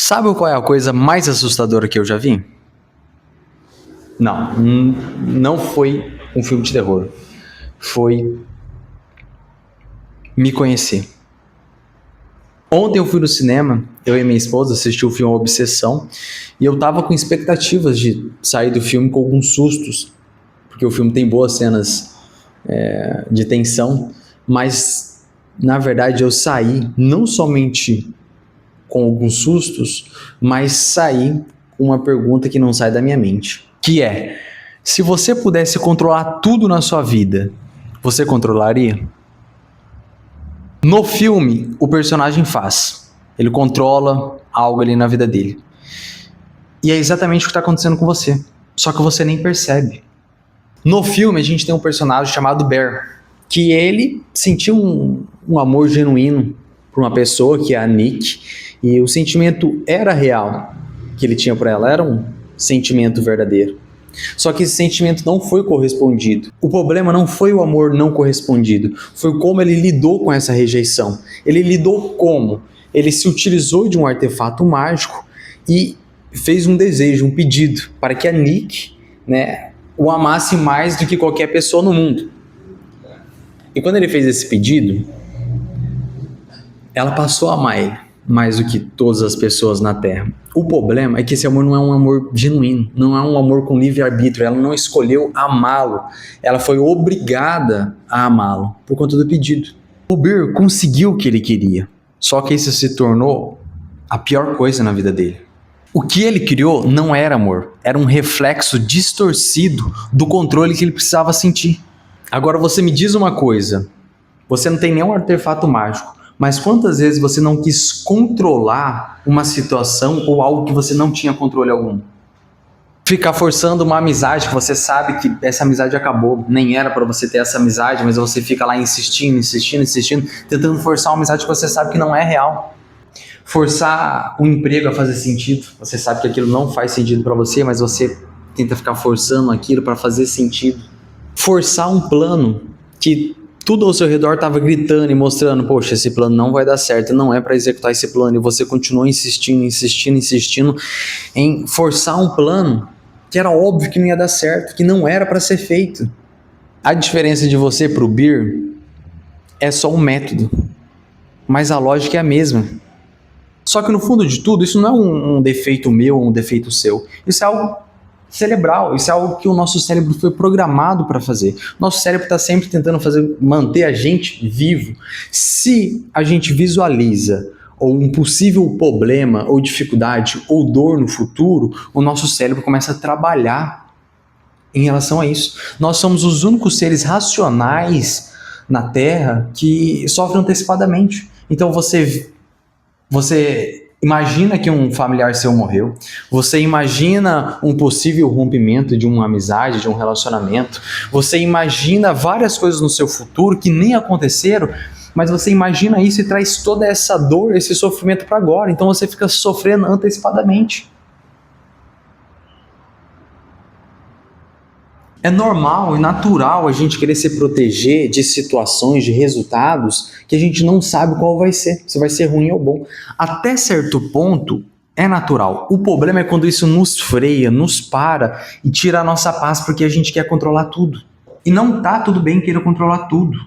Sabe qual é a coisa mais assustadora que eu já vi? Não, não foi um filme de terror. Foi me conhecer. Ontem eu fui no cinema, eu e minha esposa assisti o filme Obsessão, e eu tava com expectativas de sair do filme com alguns sustos, porque o filme tem boas cenas de tensão, mas na verdade eu saí não somente com alguns sustos, mas saí com uma pergunta que não sai da minha mente, que é: se você pudesse controlar tudo na sua vida, você controlaria? No filme, o personagem faz. Ele controla algo ali na vida dele. E é exatamente o que está acontecendo com você. Só que você nem percebe. No filme, a gente tem um personagem chamado Bear, que ele sentiu um amor genuíno por uma pessoa, que é a Nick, e o sentimento era real que ele tinha por ela, era um sentimento verdadeiro. Só que esse sentimento não foi correspondido. O problema não foi o amor não correspondido, foi como ele lidou com essa rejeição. Ele lidou como? Ele se utilizou de um artefato mágico e fez um desejo, um pedido, para que a Nick, o amasse mais do que qualquer pessoa no mundo. E quando ele fez esse pedido, ela passou a amar ele mais do que todas as pessoas na Terra. O problema é que esse amor não é um amor genuíno, não é um amor com livre-arbítrio. Ela não escolheu amá-lo, ela foi obrigada a amá-lo por conta do pedido. O Bear conseguiu o que ele queria, só que isso se tornou a pior coisa na vida dele. O que ele criou não era amor, era um reflexo distorcido do controle que ele precisava sentir. Agora você me diz uma coisa, você não tem nenhum artefato mágico, mas quantas vezes você não quis controlar uma situação ou algo que você não tinha controle algum? Ficar forçando uma amizade que você sabe que essa amizade acabou, nem era para você ter essa amizade, mas você fica lá insistindo, tentando forçar uma amizade que você sabe que não é real. Forçar um emprego a fazer sentido, você sabe que aquilo não faz sentido para você, mas você tenta ficar forçando aquilo para fazer sentido. Forçar um plano que tudo ao seu redor estava gritando e mostrando: poxa, esse plano não vai dar certo, não é para executar esse plano, e você continuou insistindo em forçar um plano que era óbvio que não ia dar certo, que não era para ser feito. A diferença de você para o Bear é só um método, mas a lógica é a mesma. Só que no fundo de tudo, isso não é um defeito meu ou um defeito seu, isso é algo cerebral, isso é algo que o nosso cérebro foi programado para fazer. Nosso cérebro está sempre tentando manter a gente vivo. Se a gente visualiza ou um possível problema, ou dificuldade, ou dor no futuro, o nosso cérebro começa a trabalhar em relação a isso. Nós somos os únicos seres racionais na Terra que sofrem antecipadamente. Então você imagina que um familiar seu morreu, você imagina um possível rompimento de uma amizade, de um relacionamento, você imagina várias coisas no seu futuro que nem aconteceram, mas você imagina isso e traz toda essa dor, esse sofrimento para agora, então você fica sofrendo antecipadamente. É normal e natural a gente querer se proteger de situações, de resultados que a gente não sabe qual vai ser, se vai ser ruim ou bom. Até certo ponto é natural. O problema é quando isso nos freia, nos para e tira a nossa paz porque a gente quer controlar tudo. E não tá tudo bem querer controlar tudo.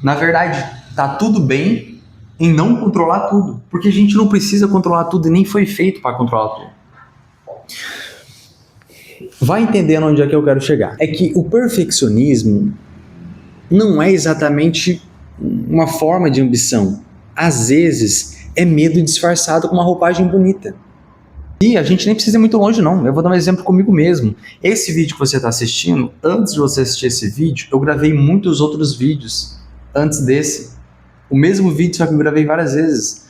Na verdade, tá tudo bem em não controlar tudo, porque a gente não precisa controlar tudo e nem foi feito para controlar tudo. Vai entendendo onde é que eu quero chegar. É que o perfeccionismo não é exatamente uma forma de ambição. Às vezes é medo disfarçado com uma roupagem bonita. E a gente nem precisa ir muito longe não. Eu vou dar um exemplo comigo mesmo. Esse vídeo que você está assistindo, antes de você assistir esse vídeo, eu gravei muitos outros vídeos antes desse. O mesmo vídeo, só que eu gravei várias vezes.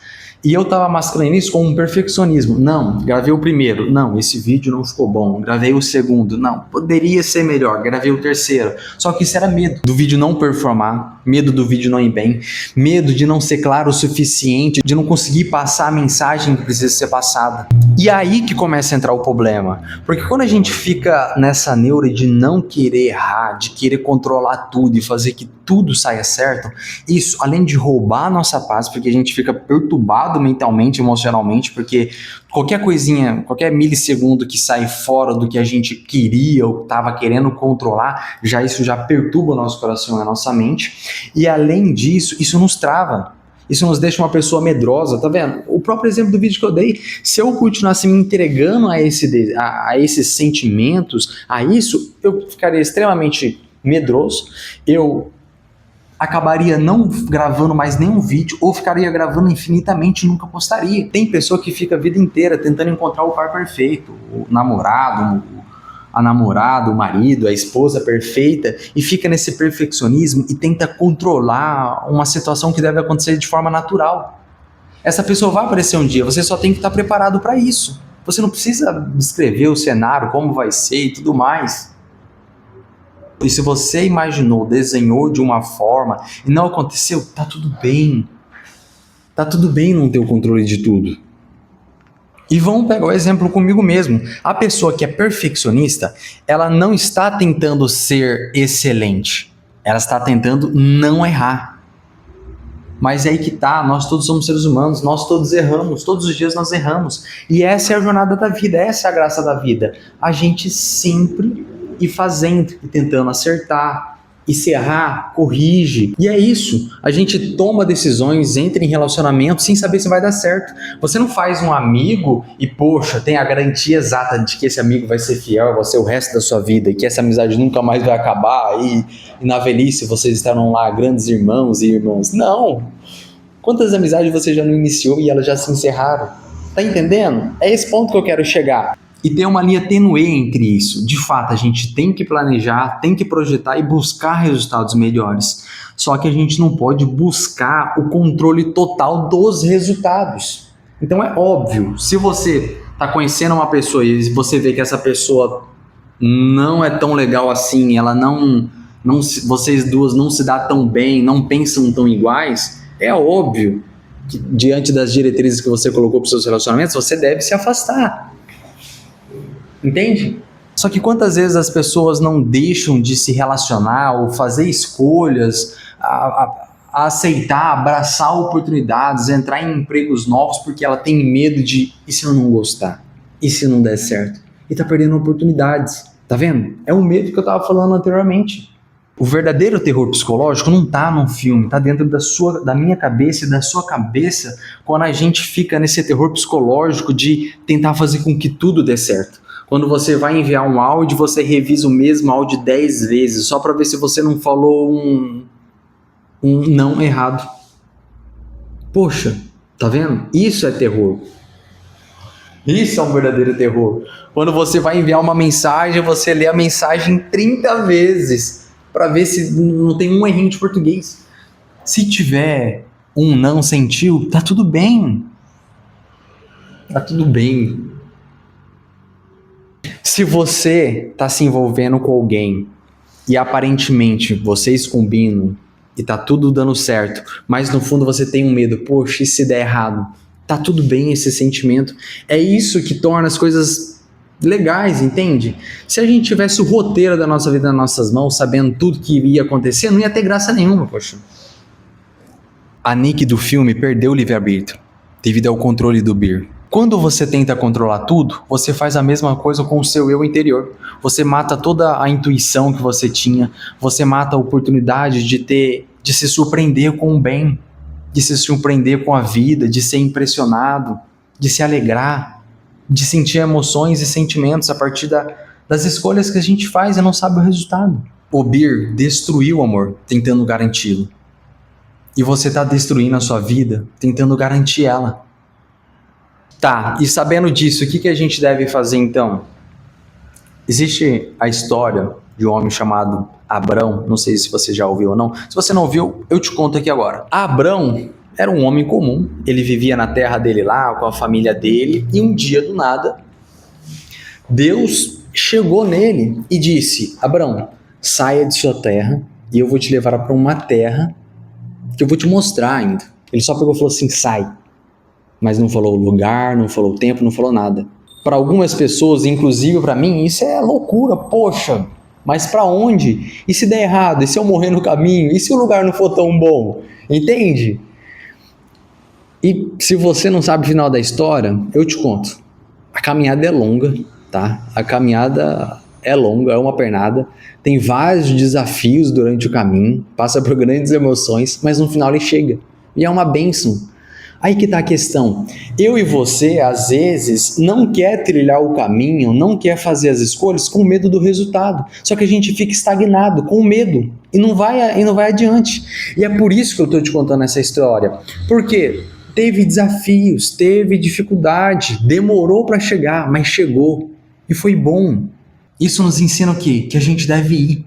E eu estava mascarando isso com um perfeccionismo. Não, gravei o primeiro. Não, esse vídeo não ficou bom. Gravei o segundo. Não, poderia ser melhor. Gravei o terceiro. Só que isso era medo do vídeo não performar, medo do vídeo não ir bem, medo de não ser claro o suficiente, de não conseguir passar a mensagem que precisa ser passada. E aí que começa a entrar o problema. Porque quando a gente fica nessa neura de não querer errar, de querer controlar tudo e fazer que tudo saia certo, isso, além de roubar a nossa paz, porque a gente fica perturbado mentalmente, emocionalmente, porque qualquer coisinha, qualquer milissegundo que sai fora do que a gente queria ou estava querendo controlar, isso já perturba o nosso coração e a nossa mente. E além disso, isso nos trava. Isso nos deixa uma pessoa medrosa, tá vendo? O próprio exemplo do vídeo que eu dei, se eu continuasse me entregando a esses sentimentos, a isso, eu ficaria extremamente medroso, eu acabaria não gravando mais nenhum vídeo, ou ficaria gravando infinitamente e nunca postaria. Tem pessoa que fica a vida inteira tentando encontrar o par perfeito, o namorado, a namorada, o marido, a esposa perfeita, e fica nesse perfeccionismo e tenta controlar uma situação que deve acontecer de forma natural. Essa pessoa vai aparecer um dia, você só tem que estar preparado para isso. Você não precisa descrever o cenário, como vai ser e tudo mais. E se você imaginou, desenhou de uma forma e não aconteceu, tá tudo bem. Tá tudo bem não ter o controle de tudo. E vamos pegar o exemplo comigo mesmo. A pessoa que é perfeccionista, ela não está tentando ser excelente. Ela está tentando não errar. Mas é aí que tá, nós todos somos seres humanos, nós todos erramos, todos os dias nós erramos. E essa é a jornada da vida, essa é a graça da vida. A gente sempre ir fazendo e tentando acertar. E se errar, corrige. E é isso. A gente toma decisões, entra em relacionamento sem saber se vai dar certo. Você não faz um amigo e, poxa, tem a garantia exata de que esse amigo vai ser fiel a você o resto da sua vida e que essa amizade nunca mais vai acabar e na velhice vocês estarão lá grandes irmãos e irmãs. Não! Quantas amizades você já não iniciou e elas já se encerraram? Tá entendendo? É esse ponto que eu quero chegar. E tem uma linha tênue entre isso. De fato, a gente tem que planejar, tem que projetar e buscar resultados melhores. Só que a gente não pode buscar o controle total dos resultados. Então é óbvio, se você está conhecendo uma pessoa e você vê que essa pessoa não é tão legal assim, ela vocês duas não se dão tão bem, não pensam tão iguais, é óbvio que diante das diretrizes que você colocou para os seus relacionamentos, você deve se afastar. Entende? Só que quantas vezes as pessoas não deixam de se relacionar ou fazer escolhas, a aceitar, abraçar oportunidades, entrar em empregos novos porque ela tem medo de e se eu não gostar? E se não der certo? E tá perdendo oportunidades. Tá vendo? É o medo que eu tava falando anteriormente. O verdadeiro terror psicológico não tá num filme, tá dentro da minha cabeça e da sua cabeça quando a gente fica nesse terror psicológico de tentar fazer com que tudo dê certo. Quando você vai enviar um áudio, você revisa o mesmo áudio 10 vezes, só para ver se você não falou um não errado. Poxa, tá vendo? Isso é terror. Isso é um verdadeiro terror. Quando você vai enviar uma mensagem, você lê a mensagem 30 vezes, para ver se não tem um errinho de português. Se tiver um não sentiu, tá tudo bem. Tá tudo bem. Se você está se envolvendo com alguém e aparentemente vocês combinam e tá tudo dando certo, mas no fundo você tem um medo, poxa, e se der errado? Tá tudo bem esse sentimento. É isso que torna as coisas legais, entende? Se a gente tivesse o roteiro da nossa vida nas nossas mãos, sabendo tudo que ia acontecer, não ia ter graça nenhuma, poxa. A Nick do filme perdeu o livre-arbítrio devido ao controle do Beer. Quando você tenta controlar tudo, você faz a mesma coisa com o seu eu interior. Você mata toda a intuição que você tinha, você mata a oportunidade de se surpreender com o bem, de se surpreender com a vida, de ser impressionado, de se alegrar, de sentir emoções e sentimentos a partir das escolhas que a gente faz e não sabe o resultado. O Beer destruiu o amor, tentando garanti-lo. E você está destruindo a sua vida, tentando garantir ela. Tá, e sabendo disso, o que a gente deve fazer então? Existe a história de um homem chamado Abrão, não sei se você já ouviu ou não. Se você não ouviu, eu te conto aqui agora. Abrão era um homem comum, ele vivia na terra dele lá, com a família dele, e um dia do nada, Deus chegou nele e disse: Abrão, saia de sua terra e eu vou te levar para uma terra que eu vou te mostrar ainda. Ele só pegou e falou assim: sai. mas não falou o lugar, não falou o tempo, não falou nada. Para algumas pessoas, inclusive para mim, isso é loucura, poxa, mas para onde? E se der errado? E se eu morrer no caminho? E se o lugar não for tão bom? Entende? E se você não sabe o final da história, eu te conto. A caminhada é longa, tá? A caminhada é longa, é uma pernada. Tem vários desafios durante o caminho, passa por grandes emoções, mas no final ele chega. E é uma bênção. Aí que tá a questão. Eu e você, às vezes, não quer trilhar o caminho, não quer fazer as escolhas com medo do resultado. Só que a gente fica estagnado, com medo, e não vai adiante. E é por isso que eu tô te contando essa história. Por quê? Teve desafios, teve dificuldade, demorou para chegar, mas chegou. E foi bom. Isso nos ensina o quê? Que a gente deve ir.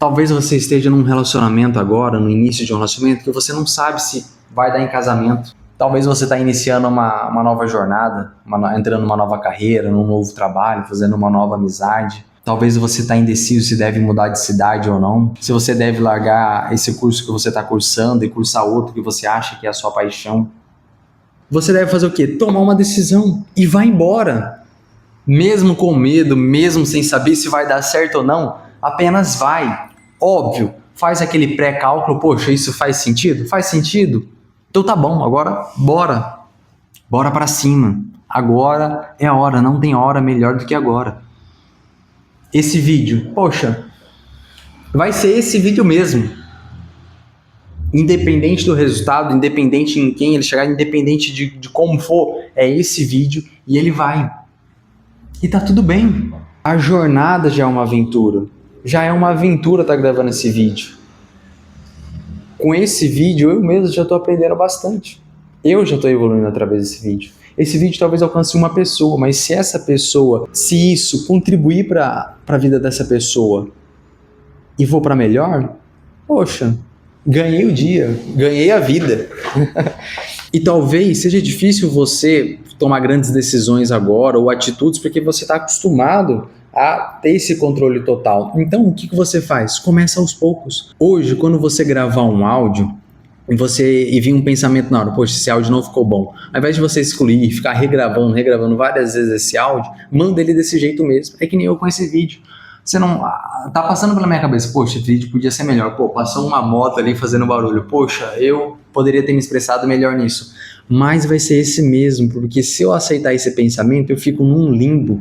Talvez você esteja num relacionamento agora, no início de um relacionamento, que você não sabe se vai dar em casamento. Talvez você está iniciando uma nova jornada, entrando numa nova carreira, num novo trabalho, fazendo uma nova amizade. Talvez você está indeciso se deve mudar de cidade ou não. Se você deve largar esse curso que você está cursando e cursar outro que você acha que é a sua paixão. Você deve fazer o quê? Tomar uma decisão e vai embora. Mesmo com medo, mesmo sem saber se vai dar certo ou não, apenas vai. Óbvio, faz aquele pré-cálculo, poxa, isso faz sentido? Faz sentido? Então tá bom, agora bora. Bora pra cima. Agora é a hora, não tem hora melhor do que agora. Esse vídeo, poxa, vai ser esse vídeo mesmo. Independente do resultado, independente em quem ele chegar, independente de como for, é esse vídeo e ele vai. E tá tudo bem. A jornada já é uma aventura. Já é uma aventura estar gravando esse vídeo. Com esse vídeo, eu mesmo já estou aprendendo bastante. Eu já estou evoluindo através desse vídeo. Esse vídeo talvez alcance uma pessoa, mas se isso contribuir para a vida dessa pessoa e for para melhor, poxa, ganhei o dia, ganhei a vida. E talvez seja difícil você tomar grandes decisões agora ou atitudes porque você está acostumado a ter esse controle total. Então, o que você faz? Começa aos poucos. Hoje, quando você gravar um áudio e vir um pensamento na hora, poxa, esse áudio não ficou bom. Ao invés de você excluir e ficar regravando várias vezes esse áudio, manda ele desse jeito mesmo. É que nem eu com esse vídeo. Você não... Tá passando pela minha cabeça, poxa, esse vídeo podia ser melhor. Pô, passou uma moto ali fazendo barulho. Poxa, eu poderia ter me expressado melhor nisso. Mas vai ser esse mesmo, porque se eu aceitar esse pensamento, eu fico num limbo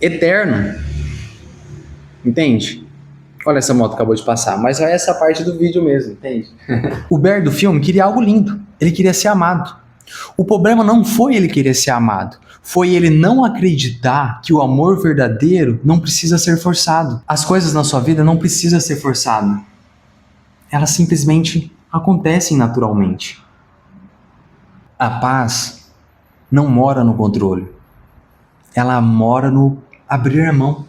eterno. Entende? Olha, essa moto acabou de passar, mas é essa parte do vídeo mesmo, entende? O Bear do filme queria algo lindo, ele queria ser amado. O problema não foi ele querer ser amado, foi ele não acreditar que o amor verdadeiro não precisa ser forçado. As coisas na sua vida não precisam ser forçadas. Elas simplesmente acontecem naturalmente. A paz não mora no controle. Ela mora no abrir a mão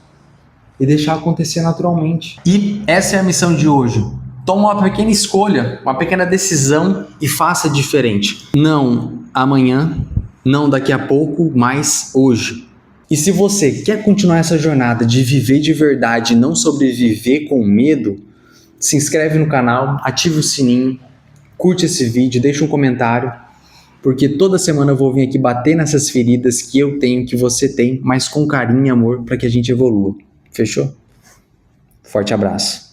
e deixar acontecer naturalmente. E essa é a missão de hoje. Toma uma pequena escolha, uma pequena decisão e faça diferente. Não amanhã, não daqui a pouco, mas hoje. E se você quer continuar essa jornada de viver de verdade e não sobreviver com medo, se inscreve no canal, ativa o sininho, curte esse vídeo, deixa um comentário, porque toda semana eu vou vir aqui bater nessas feridas que eu tenho, que você tem, mas com carinho e amor para que a gente evolua. Fechou? Forte abraço.